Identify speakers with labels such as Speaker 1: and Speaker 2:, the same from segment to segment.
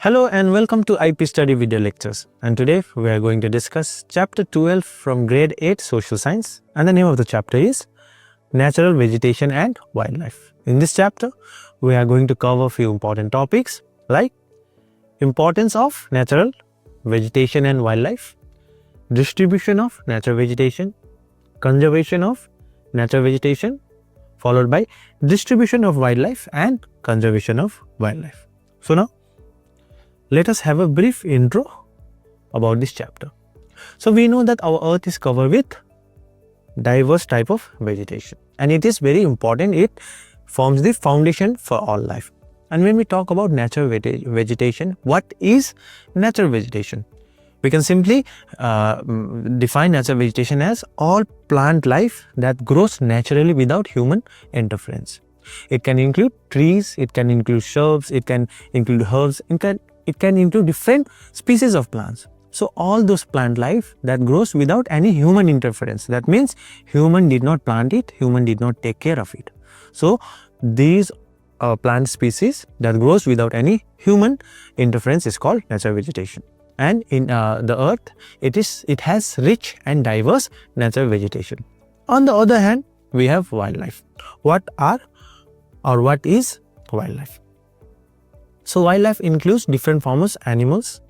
Speaker 1: Hello and welcome to IP Study Video Lectures, and today we are going to discuss Chapter 12 from Grade 8 Social Science, and the name of the chapter is Natural Vegetation and Wildlife. In this chapter, we are going to cover a few important topics like importance of natural vegetation and wildlife, distribution of natural vegetation, conservation of natural vegetation, followed by distribution of wildlife and conservation of wildlife. So now, let us have a brief intro about this chapter. So we know that our earth is covered with diverse type of vegetation, and it is very important. It forms the foundation for all life. And when we talk about natural vegetation, what is natural vegetation? We can simply define natural vegetation as all plant life that grows naturally without human interference. It can include trees, it can include shrubs, it can include herbs, it can include different species of plants. So all those plant life that grows without any human interference. That means human did not plant it, human did not take care of it. So these plant species that grows without any human interference is called natural vegetation. And in the earth, it has rich and diverse natural vegetation. On the other hand, we have wildlife. What is wildlife? So wildlife includes different forms of animals,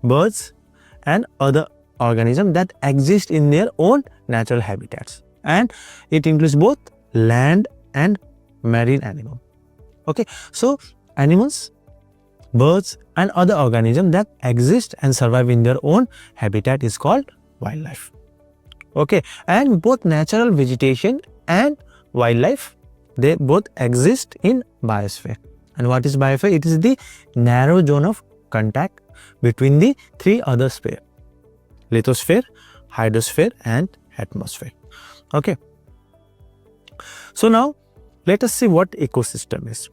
Speaker 1: birds and other organisms that exist in their own natural habitats, and it includes both land and marine animals. Okay, so animals, birds and other organisms that exist and survive in their own habitat is called wildlife. Okay, and both natural vegetation and wildlife, they both exist in biosphere. And what is biosphere? It is the narrow zone of contact between the three other spheres: lithosphere, hydrosphere and atmosphere. Okay. So now let us see what ecosystem is.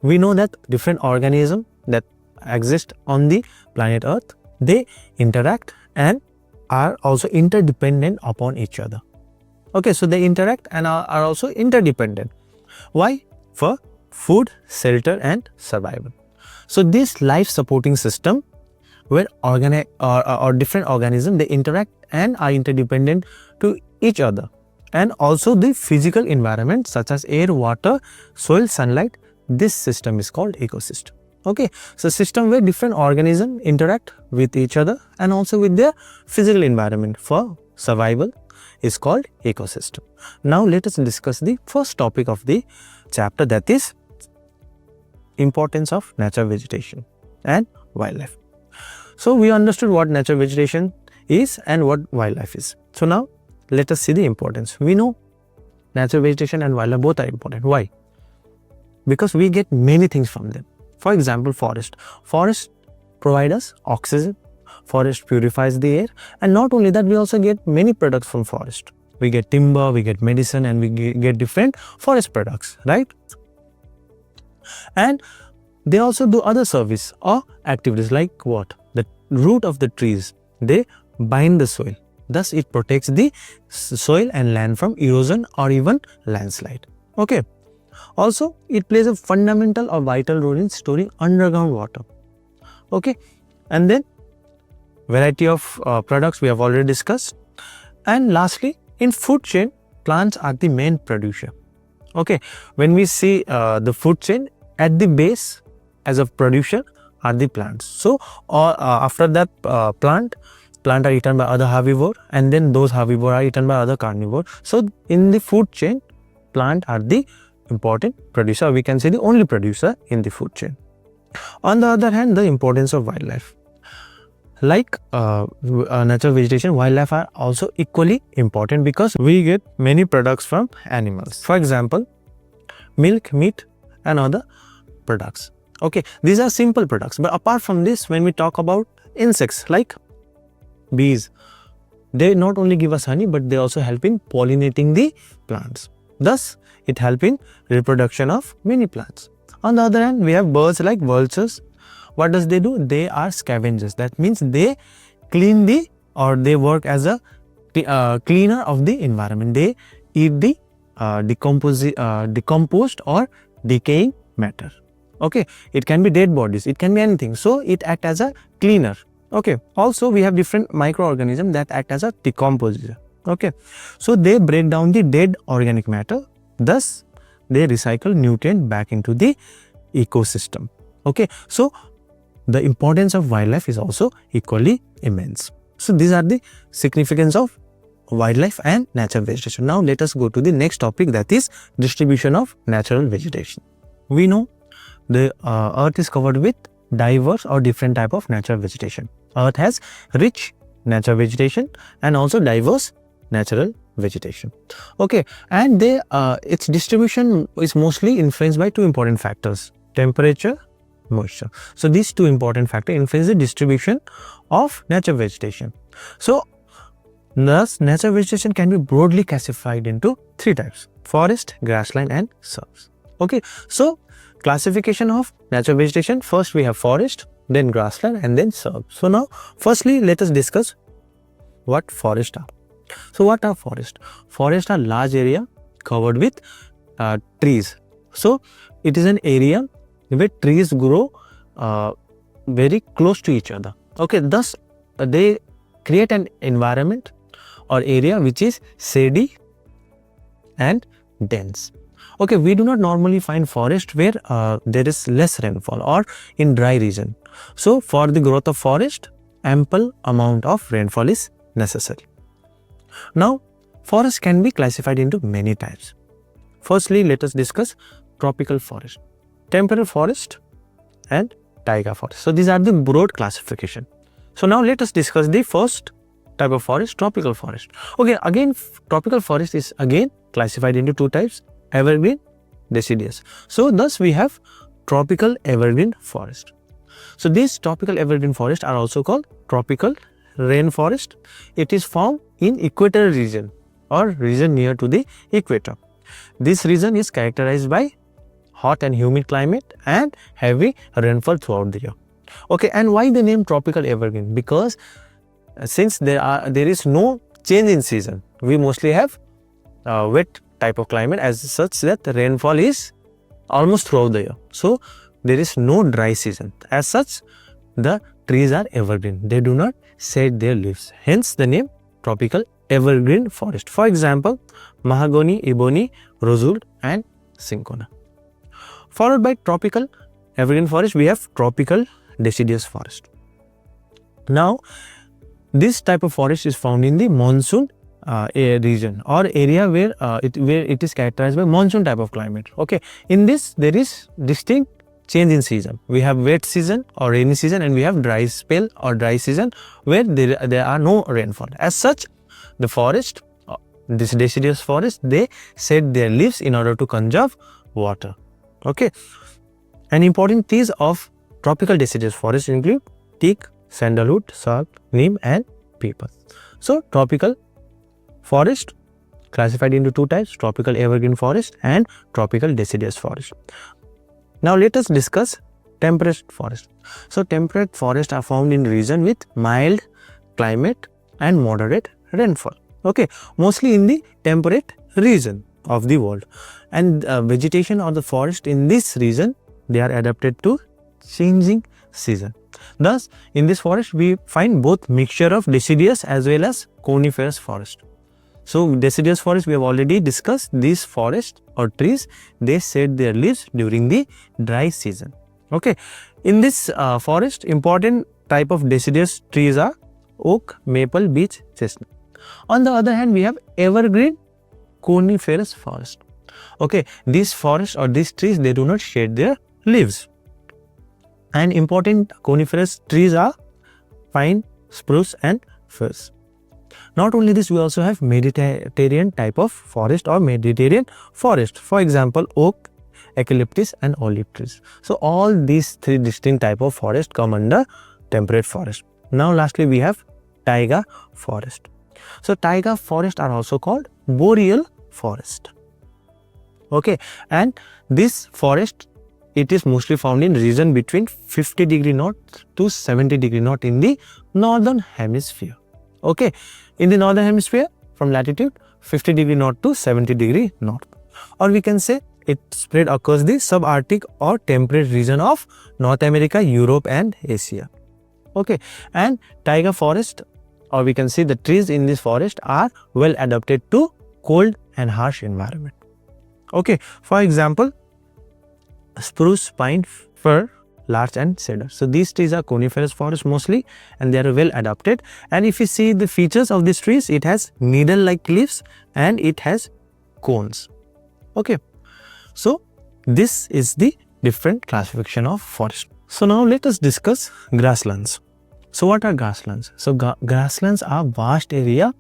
Speaker 1: We know that different organisms that exist on the planet Earth, they interact and are also interdependent upon each other. Okay, so they interact and are also interdependent. Why? For food, shelter and survival. So this life supporting system where different organisms, they interact and are interdependent to each other, and also the physical environment such as air, water, soil, sunlight, this system is called ecosystem. Okay, so system where different organisms interact with each other and also with their physical environment for survival is called ecosystem. Now let us discuss the first topic of the chapter, that is importance of natural vegetation and wildlife. So we understood what natural vegetation is and what wildlife is. So now let us see the importance. We know natural vegetation and wildlife both are important. Why? Because we get many things from them. For example, forest. Forest provide us oxygen. Forest purifies the air, and not only that, we also get many products from forest. We get timber, we get medicine, and we get different forest products, right? And they also do other service or activities like what? The root of the trees, they bind the soil. Thus, it protects the soil and land from erosion or even landslide. Okay. Also, it plays a fundamental or vital role in storing underground water. Okay. And then variety of products we have already discussed. And lastly, in food chain, plants are the main producer. Okay. When we see the food chain, at the base as a producer are the plants. So after that plant are eaten by other herbivore, and then those herbivore are eaten by other carnivore. So in the food chain, plant are the important producer. We can say the only producer in the food chain. On the other hand, the importance of wildlife. Like natural vegetation, wildlife are also equally important because we get many products from animals. For example, milk, meat and other products. Okay, these are simple products. But apart from this, when we talk about insects like bees, they not only give us honey, but they also help in pollinating the plants. Thus, it helps in reproduction of many plants. On the other hand, we have birds like vultures. What does they do? They are scavengers. That means they clean they work as a cleaner of the environment. They eat the decomposed or decaying matter. Okay, it can be dead bodies, it can be anything. So it acts as a cleaner. Okay, also we have different microorganisms that act as a decomposer. Okay, so they break down the dead organic matter, thus they recycle nutrient back into the ecosystem. Okay, so the importance of wildlife is also equally immense. So these are the significance of wildlife and natural vegetation. Now let us go to the next topic, that is distribution of natural vegetation. We know the earth is covered with diverse or different type of natural vegetation. Earth has rich natural vegetation and also diverse natural vegetation. Okay, and its distribution is mostly influenced by two important factors: temperature, moisture. So these two important factors influence the distribution of natural vegetation. So thus natural vegetation can be broadly classified into three types: forest, grassland and shrubs. Okay, so classification of natural vegetation: first we have forest, then grassland and then shrubs. So now firstly let us discuss what forests are. So what are forests? Forests are large area covered with trees. So it is an area where trees grow very close to each other. Okay, thus they create an environment or area which is shady and dense. Okay, we do not normally find forest where there is less rainfall or in dry region. So for the growth of forest, ample amount of rainfall is necessary. Now forest can be classified into many types. Firstly, let us discuss tropical forest, temperate forest and taiga forest. So these are the broad classification. So now let us discuss the first type of forest, tropical forest. Okay, again tropical forest is again classified into two types: evergreen, deciduous. So thus we have tropical evergreen forest. So these tropical evergreen forests are also called tropical rainforest. It is found in equatorial region or region near to the equator. This region is characterized by hot and humid climate and heavy rainfall throughout the year. Okay, and why the name tropical evergreen? Because since there is no change in season, we mostly have wet type of climate, as such that the rainfall is almost throughout the year. So there is no dry season. As such, the trees are evergreen. They do not shed their leaves. Hence the name tropical evergreen forest. For example, mahogany, ebony, rosewood and cinchona. Followed by tropical evergreen forest, we have tropical deciduous forest. Now this type of forest is found in the monsoon region or area where it is characterized by monsoon type of climate. Okay, in this there is distinct change in season. We have wet season or rainy season, and we have dry spell or dry season where there are no rainfall. As such, the forest, this deciduous forest, they shed their leaves in order to conserve water. Okay, an important trees of tropical deciduous forest include teak, sandalwood, sal, neem and peepal. So tropical forest classified into two types: tropical evergreen forest and tropical deciduous forest. Now let us discuss temperate forest. So temperate forests are found in region with mild climate and moderate rainfall. Okay, mostly in the temperate region of the world, and vegetation or the forest in this region, they are adapted to changing season. Thus in this forest we find both mixture of deciduous as well as coniferous forest. So deciduous forest, we have already discussed. These forests or trees, they shed their leaves during the dry season. Okay, in this forest, important type of deciduous trees are oak, maple, beech, chestnut. On the other hand, we have evergreen coniferous forest. Okay, these forests or these trees, they do not shed their leaves. And important coniferous trees are pine, spruce and firs. Not only this, we also have Mediterranean type of forest or Mediterranean forest. For example, oak, eucalyptus and olive trees. So all these three distinct type of forest come under temperate forest. Now lastly, we have taiga forest. So taiga forest are also called boreal forest. Okay, and this forest, it is mostly found in region between 50 degree north to 70 degree north in the northern hemisphere. Okay, in the northern hemisphere from latitude 50 degree north to 70 degree north, or we can say it spread across the subarctic or temperate region of North America, Europe and Asia. Okay, and taiga forest, or we can see the trees in this forest are well adapted to cold and harsh environment. Okay, for example, spruce, pine, fir, larch and cedar. So these trees are coniferous forest mostly, and they are well adapted. And if you see the features of these trees, it has needle like leaves and it has cones. Okay, so this is the different classification of forest. So now let us discuss grasslands. So what are grasslands? So grasslands are vast area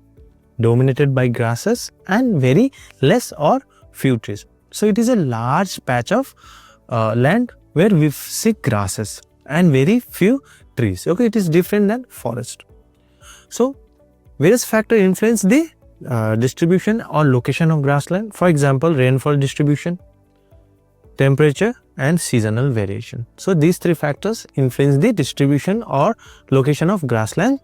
Speaker 1: dominated by grasses and very less or few trees. So it is a large patch of land where we see grasses and very few trees. Okay, it is different than forest. So various factors influence the distribution or location of grassland. For example, rainfall distribution, temperature and seasonal variation. So these three factors influence the distribution or location of grassland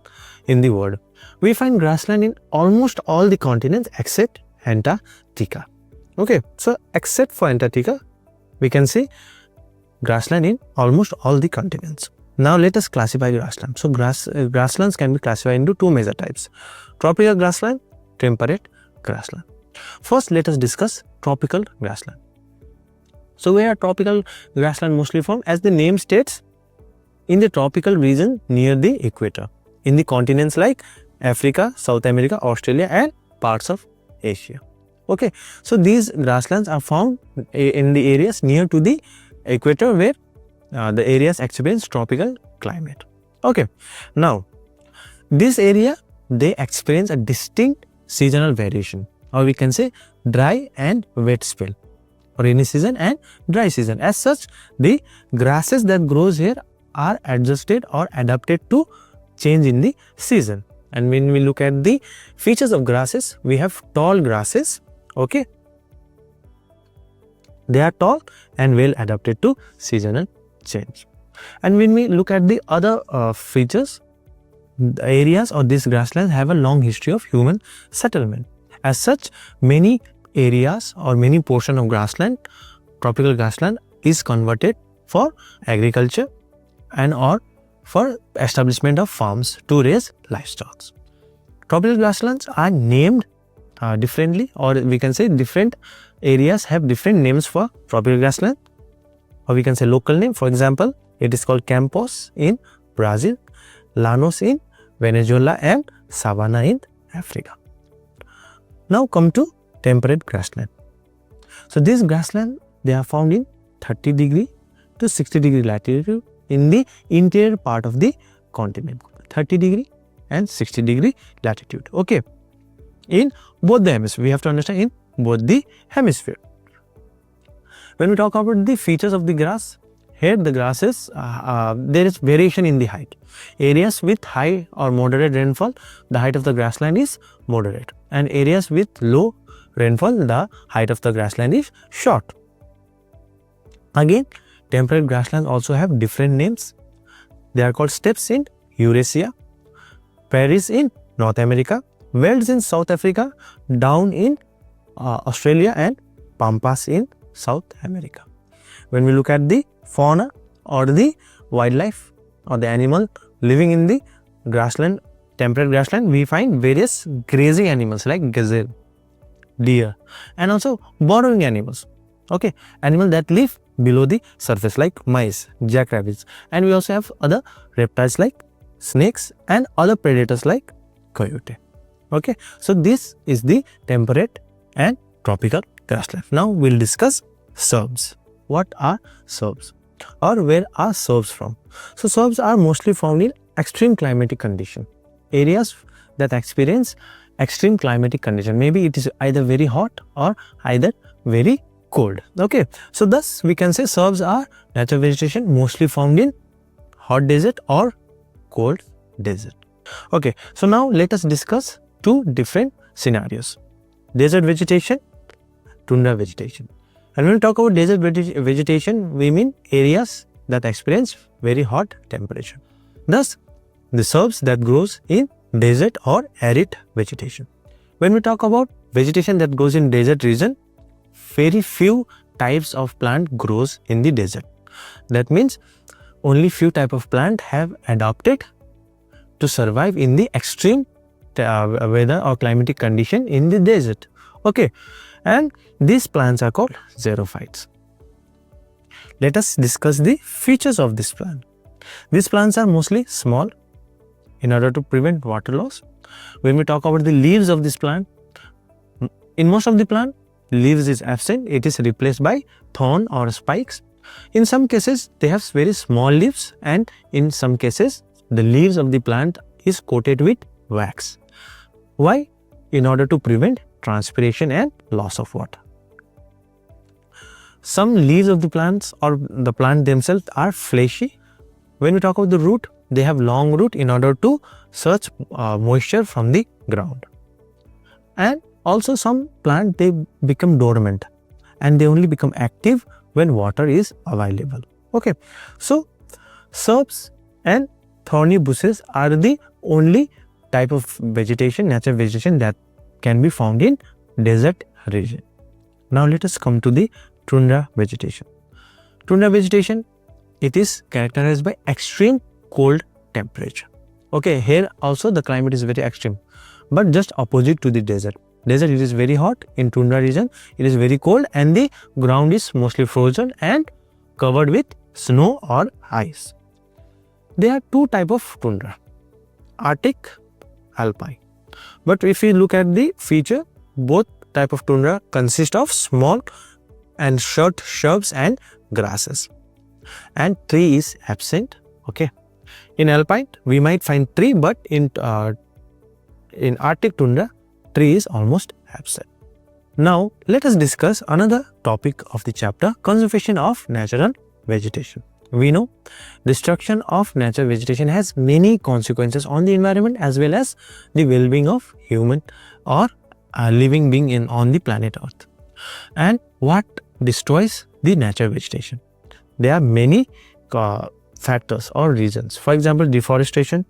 Speaker 1: in the world. We find grassland in almost all the continents except Antarctica. Okay, so except for Antarctica, we can see grassland in almost all the continents. Now let us classify grassland. So grasslands can be classified into two major types: tropical grassland, temperate grassland. First, let us discuss tropical grassland. So where are tropical grassland mostly found? As the name states, in the tropical region near the equator, in the continents like Africa, South America, Australia and parts of Asia. Okay, so these grasslands are found in the areas near to the equator where the areas experience tropical climate. Okay, now this area, they experience a distinct seasonal variation, or we can say dry and wet spell, rainy season and dry season. As such, the grasses that grows here are adjusted or adapted to change in the season. And when we look at the features of grasses, we have tall grasses. Okay, they are tall and well adapted to seasonal change. And when we look at the other features, the areas or these grasslands have a long history of human settlement. As such, many areas or many portion of grassland, tropical grassland, is converted for agriculture and or for establishment of farms to raise livestock. Tropical grasslands are named differently, or we can say different areas have different names for tropical grassland, or we can say local name. For example, it is called Campos in Brazil, Llanos in Venezuela and Savanna in Africa. Now come to temperate grassland. So this grassland, they are found in 30 degree to 60 degree latitude in the interior part of the continent, 30 degree and 60 degree latitude. Okay, in both the hemispheres, we have to understand in both the hemisphere. When we talk about the features of the grass, here the grasses, there is variation in the height. Areas with high or moderate rainfall, the height of the grassland is moderate, and areas with low rainfall, the height of the grassland is short. Again, temperate grasslands also have different names. They are called steppes in Eurasia, prairies in North America, velds in South Africa, down in Australia and pampas in South America. When we look at the fauna or the wildlife or the animal living in the grassland, temperate grassland, we find various grazing animals like gazelle, deer, and also burrowing animals. Okay, animals that live below the surface like mice, jackrabbits, and we also have other reptiles like snakes and other predators like coyote. Okay, so this is the temperate and tropical grassland. Now we'll discuss surbs. What are surbs, or where are surbs from? So surbs are mostly found in extreme climatic condition, areas that experience extreme climatic condition. Maybe it is either very hot or either very cold. Okay, so thus we can say surbs are natural vegetation mostly found in hot desert or cold desert. Okay, so now let us discuss two different scenarios: desert vegetation, tundra vegetation. And when we talk about desert vegetation, we mean areas that experience very hot temperature. Thus, the surbs that grows in desert or arid vegetation. When we talk about vegetation that grows in desert region, very few types of plant grows in the desert. That means only few type of plant have adapted to survive in the extreme weather or climatic condition in the desert. Okay, and these plants are called xerophytes. Let us discuss the features of this plant. These plants are mostly small in order to prevent water loss. When we talk about the leaves of this plant, in most of the plant, leaves is absent. It is replaced by thorn or spikes. In some cases, they have very small leaves, and in some cases, the leaves of the plant is coated with wax. Why? In order to prevent transpiration and loss of water. Some leaves of the plants or the plant themselves are fleshy. When we talk about the root, they have long root in order to search moisture from the ground. And also some plant, they become dormant and they only become active when water is available. Okay, so shrubs and thorny bushes are the only type of vegetation, natural vegetation that can be found in desert region. Now let us come to the tundra vegetation. Tundra vegetation, it is characterized by extreme cold temperature. Okay, here also the climate is very extreme, but just opposite to the desert. Desert, it is very hot. In tundra region, it is very cold and the ground is mostly frozen and covered with snow or ice. There are two types of tundra, Arctic, Alpine. But if we look at the feature, both type of tundra consist of small and short shrubs and grasses, and tree is absent. Okay, in Alpine we might find tree, but in Arctic tundra, tree is almost absent. Now let us discuss another topic of the chapter, conservation of natural vegetation. We know destruction of natural vegetation has many consequences on the environment as well as the well-being of human or living being on the planet Earth. And what destroys the natural vegetation? There are many factors or reasons. For example, deforestation,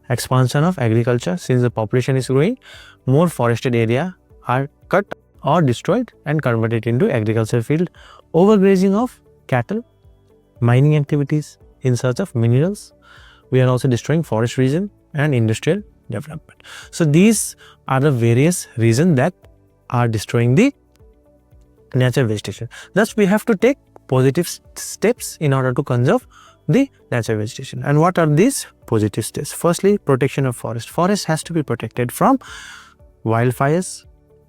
Speaker 1: expansion of agriculture. Since the population is growing, more forested area are cut or destroyed and converted into agricultural field. Overgrazing of cattle, mining activities in search of minerals. We are also destroying forest region and industrial development. So these are the various reasons that are destroying the natural vegetation. Thus, we have to take positive steps in order to conserve the natural vegetation. And what are these positive steps? Firstly, protection of forest. Forest has to be protected from wildfires,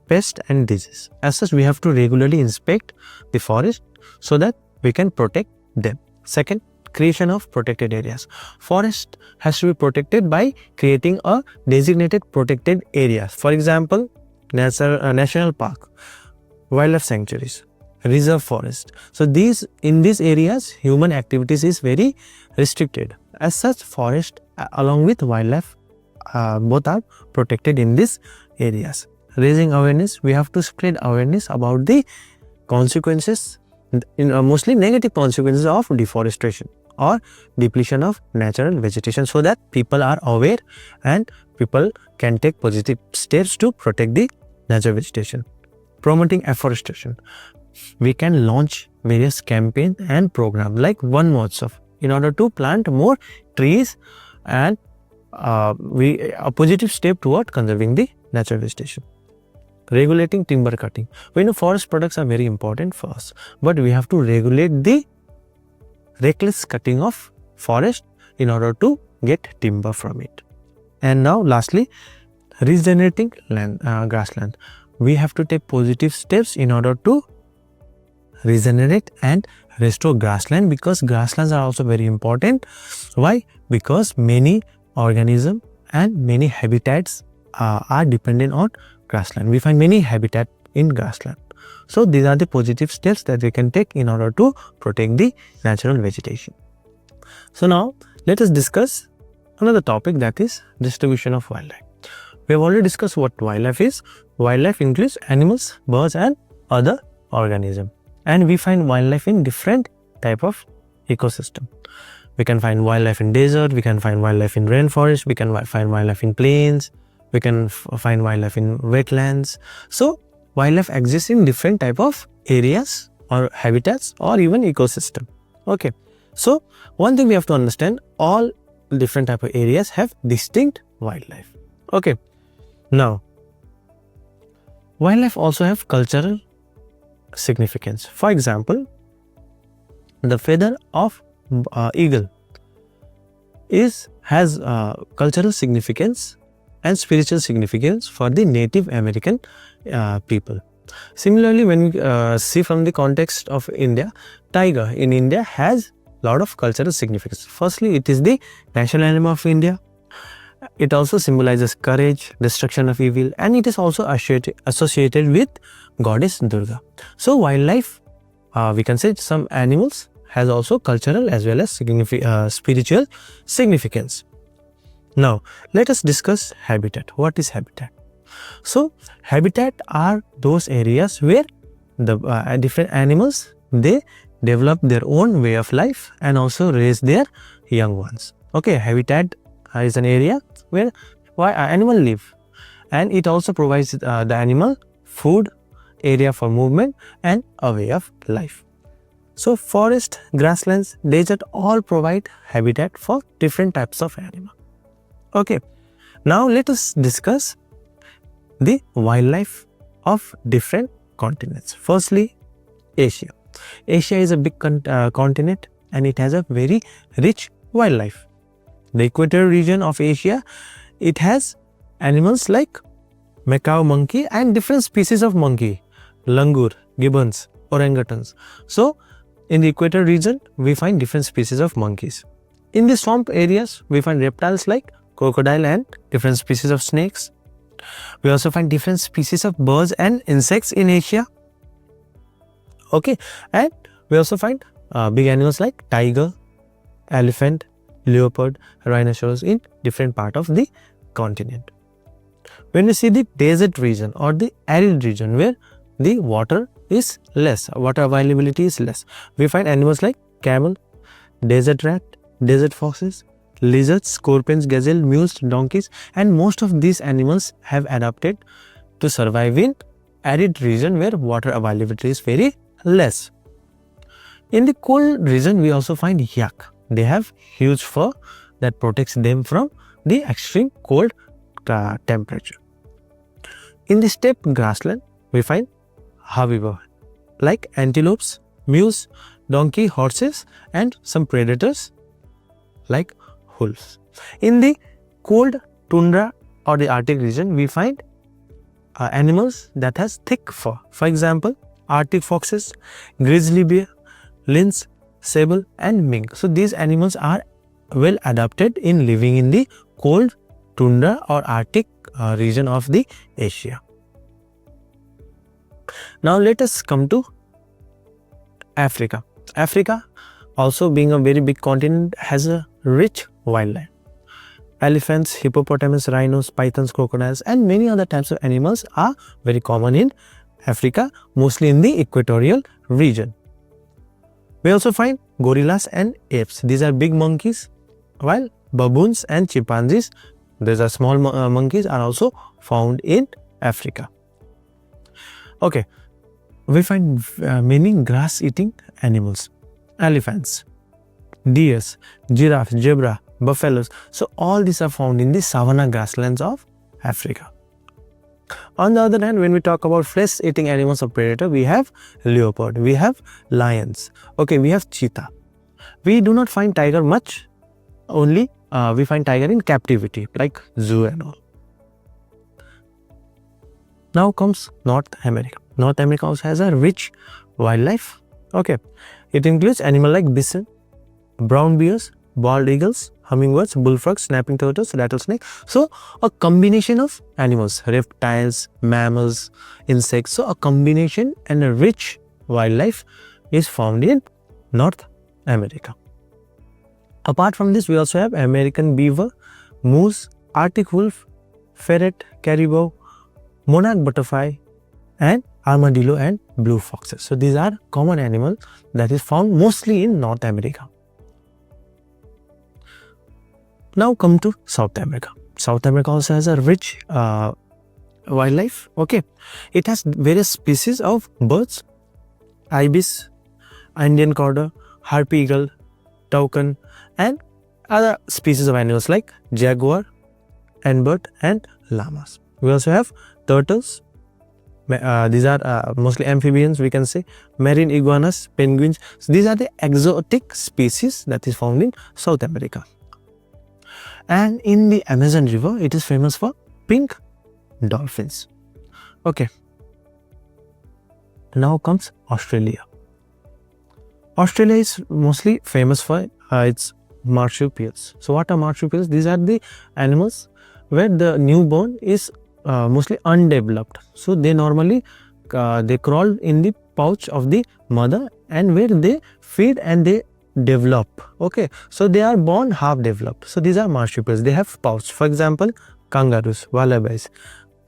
Speaker 1: pests and disease. As such, we have to regularly inspect the forest so that we can protect them. Second, creation of protected areas. Forest has to be protected by creating a designated protected area. For example, national park, wildlife sanctuaries, reserve forest. So in these areas, human activities is very restricted. As such, forest along with wildlife both are protected in these areas. Raising awareness, we have to spread awareness about the consequences, mostly negative consequences of deforestation or depletion of natural vegetation, so that people are aware and people can take positive steps to protect the natural vegetation. Promoting afforestation. We can launch various campaigns and programs like One Mahotsav in order to plant more trees, and a positive step toward conserving the natural vegetation. Regulating timber cutting. We know forest products are very important for us, but we have to regulate the reckless cutting of forest in order to get timber from it. And now lastly, regenerating grassland. We have to take positive steps in order to regenerate and restore grassland, because grasslands are also very important. Why? Because many organisms and many habitats are dependent on grassland. We find many habitat in grassland. So these are the positive steps that we can take in order to protect the natural vegetation. So now let us discuss another topic, that is distribution of wildlife. We have already discussed what wildlife is. Wildlife includes animals, birds and other organisms. And we find wildlife in different type of ecosystem. We can find wildlife in desert, we can find wildlife in rainforest, we can find wildlife in plains, we can find wildlife in wetlands. So wildlife exists in different type of areas or habitats or even ecosystem. Okay, so one thing we have to understand, all different type of areas have distinct wildlife. Okay, now wildlife also have cultural significance. For example, the feather of eagle has cultural significance and spiritual significance for the Native American people. Similarly, when we see from the context of India, tiger in India has lot of cultural significance. Firstly, it is the national animal of India. It also symbolizes courage, destruction of evil, and it is also associated with goddess Durga. So wildlife, we can say some animals has also cultural as well as spiritual significance. Now let us discuss habitat. What is habitat? So habitat are those areas where the different animals, they develop their own way of life and also raise their young ones. Okay, habitat is an area where animal live, and it also provides the animal food, area for movement, and a way of life. So forest, grasslands, desert all provide habitat for different types of animal. Okay, now let us discuss the wildlife of different continents. Firstly, Asia. Asia is a big continent and it has a very rich wildlife. The equatorial region of Asia, it has animals like macaw monkey and different species of monkey, langur, gibbons, orangutans. So in the equatorial region, we find different species of monkeys. In the swamp areas, we find reptiles like crocodile and different species of snakes. We also find different species of birds and insects in Asia. Okay, and we also find big animals like tiger, elephant, leopard, rhinoceros in different part of the continent. When we see the desert region or the arid region where the water is less, water availability is less, we find animals like camel, desert rat, desert foxes, lizards, scorpions, gazelle, mules, donkeys, and most of these animals have adapted to survive in arid region where water availability is very less. In the cold region, we also find yak. They have huge fur that protects them from the extreme cold temperature. In the steppe grassland, we find herbivore like antelopes, mules, donkey, horses, and some predators like wolves. In the cold tundra or the Arctic region, we find animals that has thick fur. For example, Arctic foxes, grizzly bear, lynx, sable, and mink. So these animals are well adapted in living in the cold tundra or Arctic region of the Asia. Now let us come to Africa. Africa, also being a very big continent, has a rich wildlife. Elephants, hippopotamus, rhinos, pythons, crocodiles, and many other types of animals are very common in Africa, mostly in the equatorial region. We also find gorillas and apes. These are big monkeys, while baboons and chimpanzees, these are small monkeys, are also found in Africa. Okay, we find many grass-eating animals, elephants, deers, giraffe, zebra, buffaloes. So all these are found in the savanna grasslands of Africa. On the other hand, when we talk about flesh-eating animals of predator, we have leopard, we have lions, okay, we have cheetah. We do not find tiger much, only we find tiger in captivity like zoo and all. Now comes North America. North America also has a rich wildlife. Okay, it includes animals like bison, brown bears, bald eagles, hummingbirds, bullfrogs, snapping turtles, rattlesnake. So a combination of animals, reptiles, mammals, insects. So a combination and a rich wildlife is found in North America. Apart from this, we also have American beaver, moose, Arctic wolf, ferret, caribou, monarch butterfly, and armadillo and blue foxes. So these are common animals that is found mostly in North America. Now come to South America. South America also has a rich wildlife. Okay, it has various species of birds, ibis, Indian corder, harpy eagle, toucan, and other species of animals like jaguar, antbird, and llamas. We also have turtles. These are mostly amphibians, we can say, marine iguanas, penguins. So these are the exotic species that is found in South America. And in the Amazon River, it is famous for pink dolphins. Okay. Now comes Australia. Australia is mostly famous for its marsupials. So what are marsupials? These are the animals where the newborn is mostly undeveloped. So they normally they crawl in the pouch of the mother, and where they feed and they develop. Okay, so they are born half developed. So these are marsupials. They have pouch. For example, kangaroos, wallabies,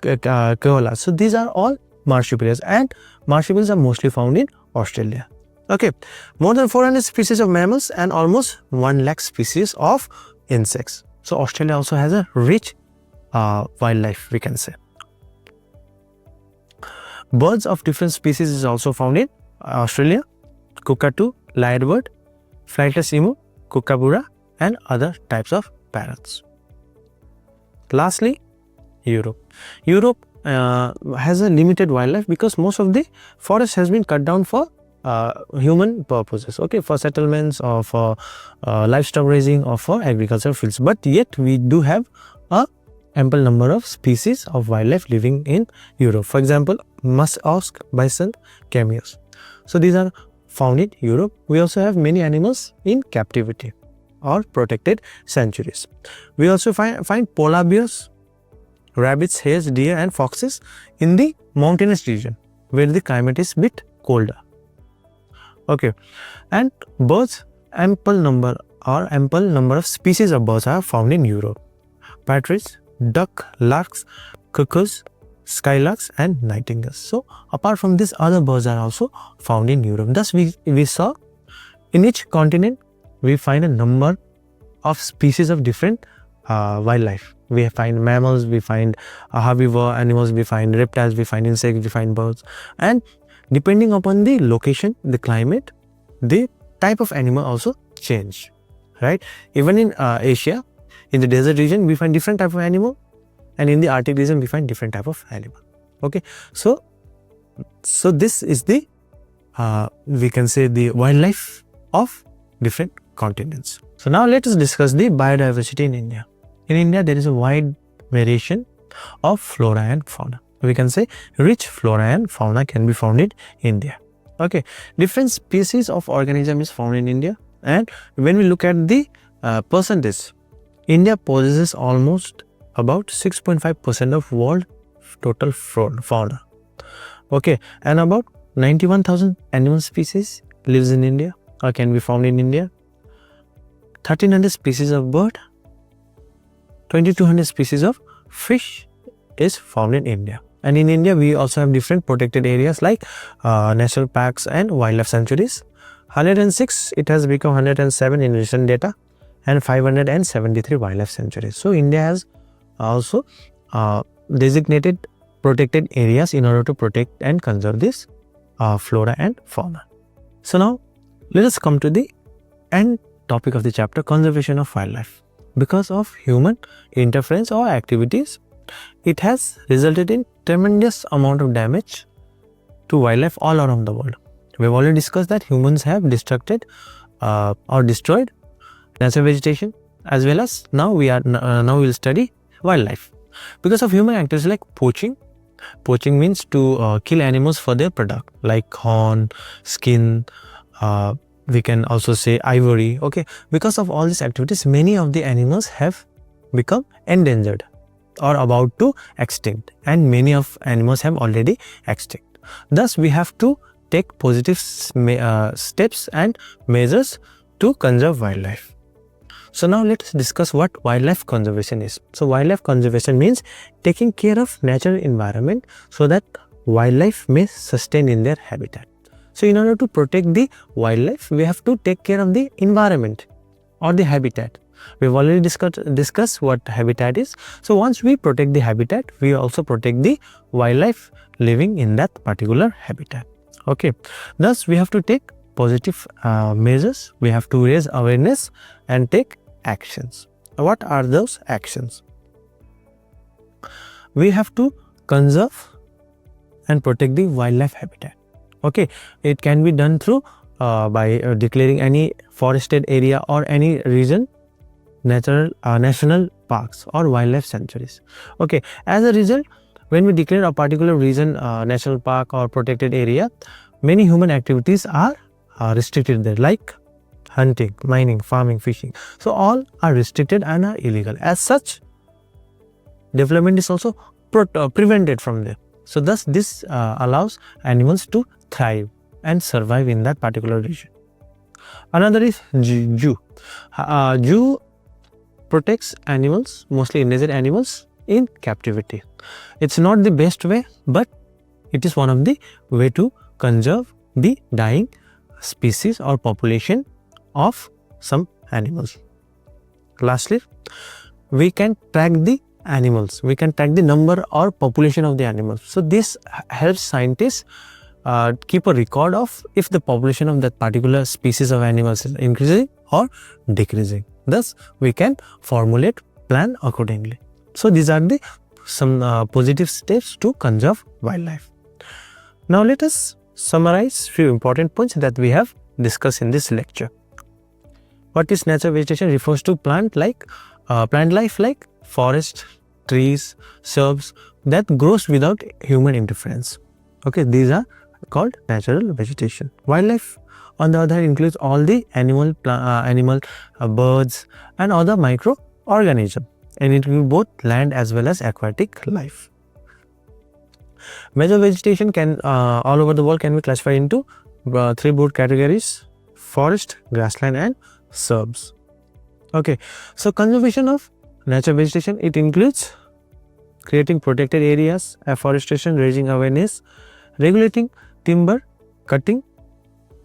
Speaker 1: koalas. So these are all marsupials, and marsupials are mostly found in Australia. Okay, more than 400 species of mammals and almost 1 lakh species of insects. So Australia also has a rich wildlife, we can say. Birds of different species is also found in Australia: cockatoo, lyrebird, flightless emu, kookaburra, and other types of parrots. Lastly, Europe. Europe has a limited wildlife because most of the forest has been cut down for human purposes, okay, for settlements or for livestock raising or for agricultural fields. But yet we do have a ample number of species of wildlife living in Europe. For example, muskox, bison, cameos. So these are found in Europe. We also have many animals in captivity or protected sanctuaries. We also find polar bears, rabbits, hares, deer, and foxes in the mountainous region where the climate is bit colder. Okay, and birds, ample number of species of birds are found in Europe: partridge, duck, larks, cuckoos, skylarks, and nightingales. So apart from this, other birds are also found in Europe. Thus we saw in each continent we find a number of species of different wildlife. We find mammals, we find herbivore animals, we find reptiles, we find insects, we find birds, and depending upon the location, the climate, the type of animal also change, right? Even in Asia, in the desert region, we find different type of animal, and in the Arctic region, we find different type of animal. Okay, so this is the we can say the wildlife of different continents. So now let us discuss the biodiversity in India. In India, there is a wide variation of flora and fauna. We can say rich flora and fauna can be found in India. Okay, different species of organism is found in India, and when we look at the percentage, India possesses almost about 6.5% of world total fauna. Okay, and about 91,000 animal species lives in India or can be found in India. 1,300 species of bird, 2,200 species of fish is found in India. And in India, we also have different protected areas like national parks and wildlife sanctuaries. 106, it has become 107 in recent data, and 573 wildlife sanctuaries. So India has also designated protected areas in order to protect and conserve this flora and fauna. So now let us come to the end topic of the chapter: conservation of wildlife. Because of human interference or activities, it has resulted in tremendous amount of damage to wildlife all around the world. We have already discussed that humans have destructed or destroyed natural vegetation, as well as now we will study wildlife. Because of human activities like poaching. Poaching means to kill animals for their product, like horn, skin, we can also say ivory. Okay, because of all these activities, many of the animals have become endangered or about to extinct, and many of animals have already extinct. Thus we have to take positive steps and measures to conserve wildlife. So now let us discuss what wildlife conservation is. So wildlife conservation means taking care of natural environment so that wildlife may sustain in their habitat. So in order to protect the wildlife, we have to take care of the environment or the habitat. We have already discussed what habitat is. So once we protect the habitat, we also protect the wildlife living in that particular habitat. Okay, thus we have to take positive measures, we have to raise awareness and take actions. What are those actions? We have to conserve and protect the wildlife habitat. Okay, it can be done through by declaring any forested area or any region national parks or wildlife sanctuaries. Okay, as a result, when we declare a particular region national park or protected area, many human activities are restricted there, like hunting, mining, farming, fishing. So all are restricted and are illegal. As such, development is also prevented from there. So thus this allows animals to thrive and survive in that particular region. Another is zoo. Zoo protects animals, mostly endangered animals, in captivity. It's not the best way, but it is one of the way to conserve the dying species or population of some animals. Lastly, we can track the animals, we can track the number or population of the animals. So this helps scientists keep a record of if the population of that particular species of animals is increasing or decreasing. Thus, we can formulate plan accordingly. So these are the some positive steps to conserve wildlife. Now let us summarize few important points that we have discussed in this lecture. What is natural vegetation? Refers to plant life like forest, trees, shrubs that grows without human interference. Okay, these are called natural vegetation. Wildlife, on the other hand, includes all the animal, birds and other microorganisms, and it includes both land as well as aquatic life. Major vegetation can all over the world can be classified into three broad categories: forest, grassland and shrubs. Okay, so conservation of natural vegetation, it includes creating protected areas, afforestation, raising awareness, regulating timber cutting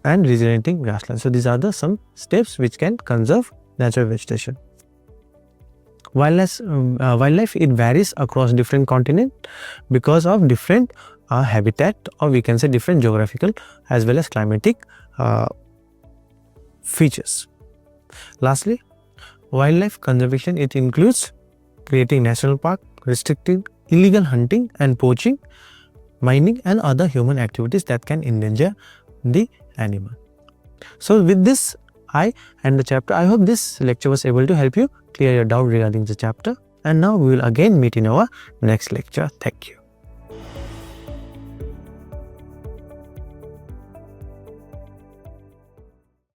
Speaker 1: and regenerating grasslands. So these are the some steps which can conserve natural vegetation. Wildlife, it varies across different continents because of different habitat, or we can say different geographical as well as climatic features. Lastly, wildlife conservation, it includes creating national park, restricting illegal hunting and poaching, mining and other human activities that can endanger the animal. So with this, I end the chapter. I hope this lecture was able to help you clear your doubt regarding the chapter. And now we will again meet in our next lecture. Thank you.